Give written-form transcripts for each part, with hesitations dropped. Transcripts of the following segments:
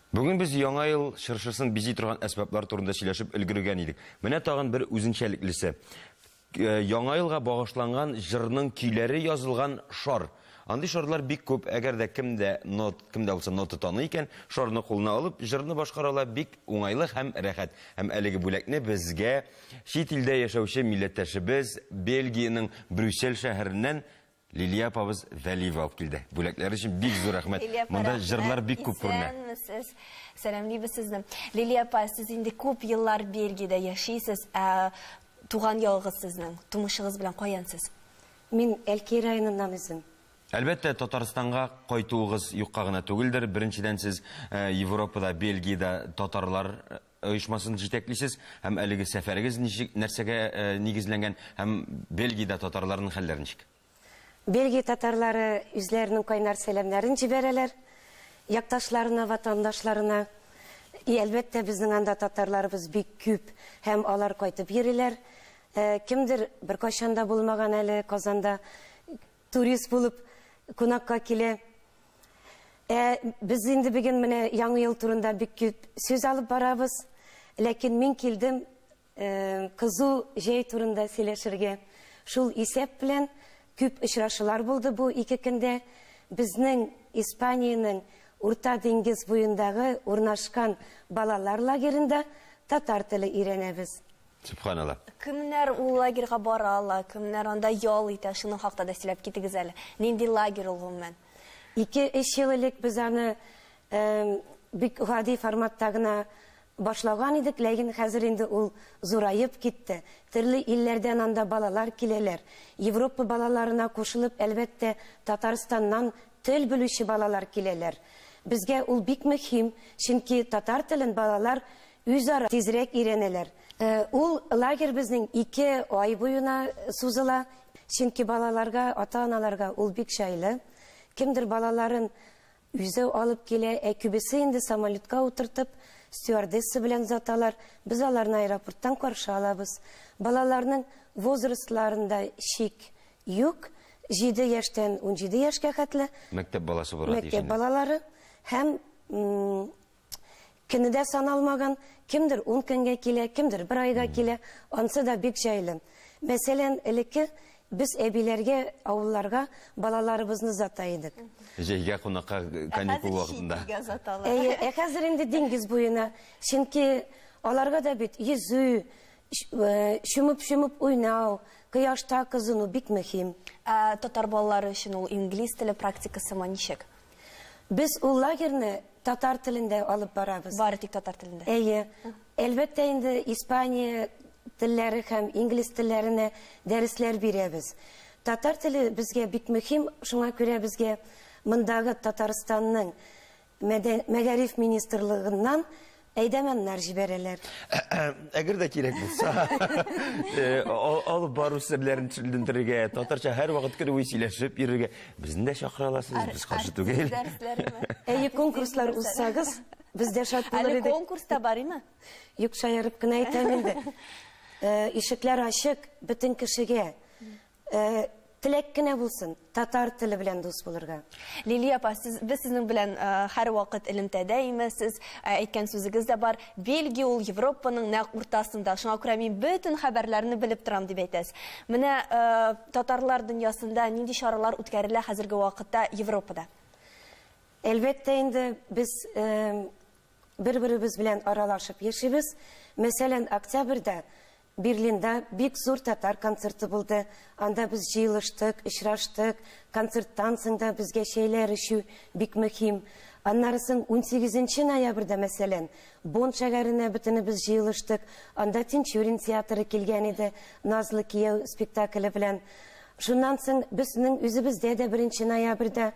Бүгін біз яңа ел шыршысын бизи тұрған әсбаплар турында сөйләшеп өлгерген идек. Менә тагын бір үзенчәлеклесе. Яңа елга багышланган җырның көйләре язылган шар. Андый шарлар бик күп, әгәр дә кемдә булса ноты таный икән, шарны кулына алып, җырны башкарала бик уңайлы һәм рәхәт. Һәм әлеге бүләкне безгә чит илдә яшәүче милләттәшебез Бельгиянең Брюссель шәһәреннән Лилия апабыз Вәлиева алып килде. Бүләкләр өчен бик зур рәхмәт. Монда җырлар бик күп күренә. Сәламлыйбыз сезне. Лилия апа, сез инде күп еллар Бельгиядә яшисез. Туган ялгыз сезнең. Тумышыгыз белән каян сез? Мин Әлки районыннан үзем. Әлбәттә, Татарстанга кайтуыгыз юкка гына түгелдер. Беренчедән сез Европада, Бельгиядә татарлар оешмасын җитәклисез һәм әлеге сәфәрегез нәрсәгә нигезләнгән һәм Бельгиядә татарларның хәлләре ничек? Бельгия татарлары үзләренең кайнар сәламнәрен җибәрәләр. Якташларына, ватандашларына. Әлбәттә, безнең анда татарларыбыз бик күп һәм алар кайтып йөриләр. Кемдер бер кайчанда булмаган әле Казанда турист булып кунакка килә. Без инде бүген менә яңа ел турында бик күп сүз алып барабыз. Ләкин мин килдем кызу җәй турында сөйләшергә. Шул исәп белән күп очрашулар булды бу ике көндә. Безнең Испаниянең Урта диңгез буендагы урнашкан балалар лагерында татар теле өйрәнәбез. Субханалла. Кемнәр ул лагерьга бара ала, кемнәр анда ял итә, шуның хакта да сөйләп китегез әле. Нинди лагерь ул гомумән? 2-3 ел элек без аны бик гади форматта гына башлаган идек, ләкин хәзер инде ул зурайып китте. Төрле илләрдән анда балалар киләләр. Европа балаларына кушылып, әлбәттә, Татарстаннан тел белүче балалар киләләр. Безгә ул бик мөһим, чөнки татар телен балалар үзара тизрәк өйрәнәләр. Ул лагерь безнең 2 ай буена сузыла, чөнки балаларга, ата-аналарга ул бик шайлы. Кемдер балаларын үзе алып килә, күбесе инде самолетка утыртып, стюардесса белән заталар. Без аларны аэропорттан каршы алабыз. Балаларның возрастларында шик юк. 7 яшьтән 17 яшькә хәтле. Мәктәп баласы бара дигән. Мәктәп балалары һәм көнедә саналмаган, кемдер 10 көнгә килә, кемдер 1 айга килә. Ансы да бик җайлы. Мәсәлән, элекке без әбиләргә, авылларга балаларыбызны зата идек. Җәйгә кунакка каникул вакытында. Хәзер инде диңгез буена, чөнки аларга да бит йөзү, шумып уйнау, кояшта кызыну бик мөһим. Татар балалары өчен ул инглиз теле практикасы ничек? Без ул лагерьне татар телендә алып барабыз. Бары тик татар телендә. Әлбәттә инде Испания телләре һәм инглиз телләренә дәресләр бирәбез. Татар теле безгә бик мөһим, шуңа күрә безгә мондагы Татарстанның Мәгариф министрлыгыннан әйдәмәннәр җибәрәләр. Әгәр дә кирәк булса, алып бару серләрен төшендерергә, татарча һәр вакыт кире сөйләшеп йөрергә безне дә чакыраларсыз, без каршы түгел. Конкурслар узсагыз, бездә шат булыр иде. Әле конкурста барымы? Юк, шаярып кына әйтәм инде. Ишекләр ачык бөтен кешегә. Теләк кенә булсын, татар теле белән дус булырга. Лилия апа, без сезнең белән һәр вакыт элемтәдә имәсез, әйткән сүзегез дә бар. Бельгия ул Европаның нәкъ уртасында. Шуңа күрә мин бөтен хәбәрләрне белеп торам дип әйтәсез. Менә татарлар дөньясында нинди чаралар үткәрелә хәзерге вакытта Европада? Әлбәттә инде без бер-беребез белән аралашып яшибез. Мәсәлән, октябрьдә Берлинда бик зур татар концерты булды. Анда без җыелыштык, очраштык. Концерттан соң да безгә шәйләр ишү бик мөһим. Аннарысын 18 ноябрьдә мәсәлән, Бон шәһәренә бөтенебез җыелыштык. Анда Тинчурин театры килгән иде, Назлы кияү спектакле белән. Шуннан соң безнең үзебездә дә 1 ноябрьдә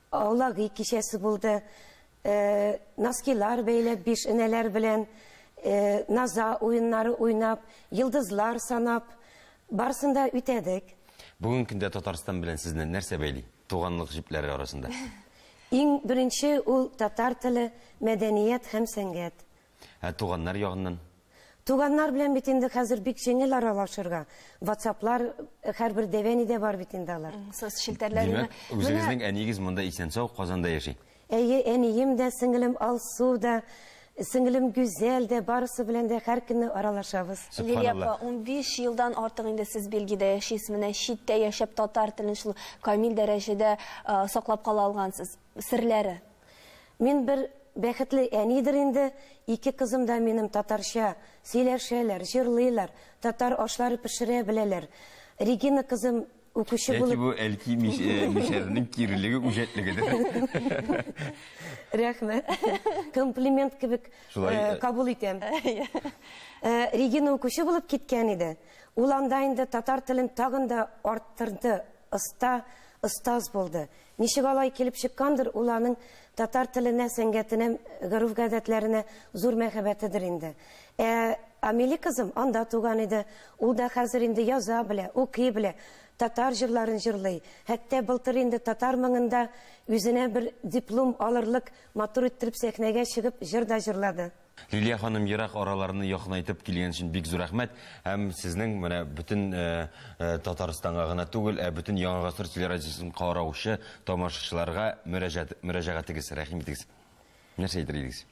аулагы кичәсе булды. Наскилар бәйләп 5 энәләр белән наза уеннары уйнап, йылдызлар санап, барсында үтәдек. Бүген көндә Татарстан белән сезне нәрсә бәйли? Туганлык җипләре арасында. Иң беренче ул татар теле, мәдәният һәм сәнгать. Туганнар ягыннан? Туганнар белән бит инде хәзер бик җиңел аралашырга. WhatsApp-лар һәрбер дәвәнидә бар бит инде алар. Сез шелтәрләрне. Үзегезнең әнигез монда исән-сау Казанда яши. Әйе, әнием дә, сіңілім Алсу да, сіңілім Гүзәл дә, барысы белән дә һәр көнне аралашабыз. Лилия апа, 15 елдан артык инде сез Бельгиядә яшисез, менә читтә яшәп татар телен шул камил дәрәҗәдә саклап кала алгансыз. Серләре? Мин бер бәхетле әнидер инде, 2 кызым да минем татарча сөйләшәләр, җырлыйлар, татар ашлары пешерә беләләр. Регина кызым укучы Яки булып... бу әлки мишәренең кирелеге, үҗәтлегедер. Рәхмәт. Комплимент кебек кабул итәм. Регина укучы булып киткән иде. Ул анда инде татар телен тагын да арттырды, остаз булды. Ничек алай килеп чыккандыр, ул аның татар теленә, сәнгатенә, гореф-гадәтләренә зур мәхәббәтедер инде. Амели кызым анда туган иде. Ул да хәзер инде яза белә, укый белә, татар җырларын җырлый. Хәтта былтыр инде татар моңында үзенә бер диплом алырлык матур иттереп сәхнәгә чыгып җыр да җырлады. Лилия ханым, ерак араларны якынайтып килгән өчен бик зур рәхмәт. Һәм сезнең менә бөтен Татарстанга гына түгел, бөтен Яңа гасыр телерадиосын караучы тамашачыларга мөрәҗәгатегез, рәхим итегез. Нәрсә әйтер идегез?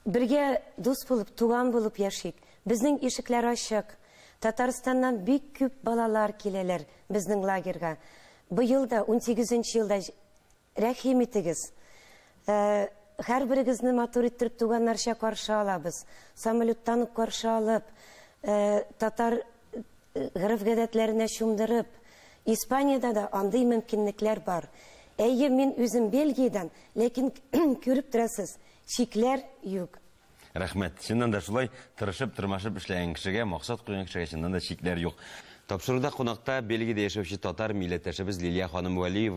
Бергә дус булып, туган булып яшик. Безнең ишекләр ачык. Татарстаннан бик күп балалар киләләр безнең лагерьга. Быел да 18 елда рәхим итегез. Һәр берегезне матур иттереп туганнарча каршы алабыз. Самолеттан каршы алып, татар гореф-гадәтләренә чумдырып. Испаниядә да андый мөмкинлекләр бар. Әйе, мин үзем Бельгиядан, ләкин күреп торасыз, чикләр юк. Рәхмәт. Чыннан да шулай тырышып, тырмашып эшләгән кешегә, максат куйган кешегә чыннан да чикләр юк. Тапшыруда кунакта Бельгиядә яшәүче татар милләттәшебез Лилия ханым Вәлиева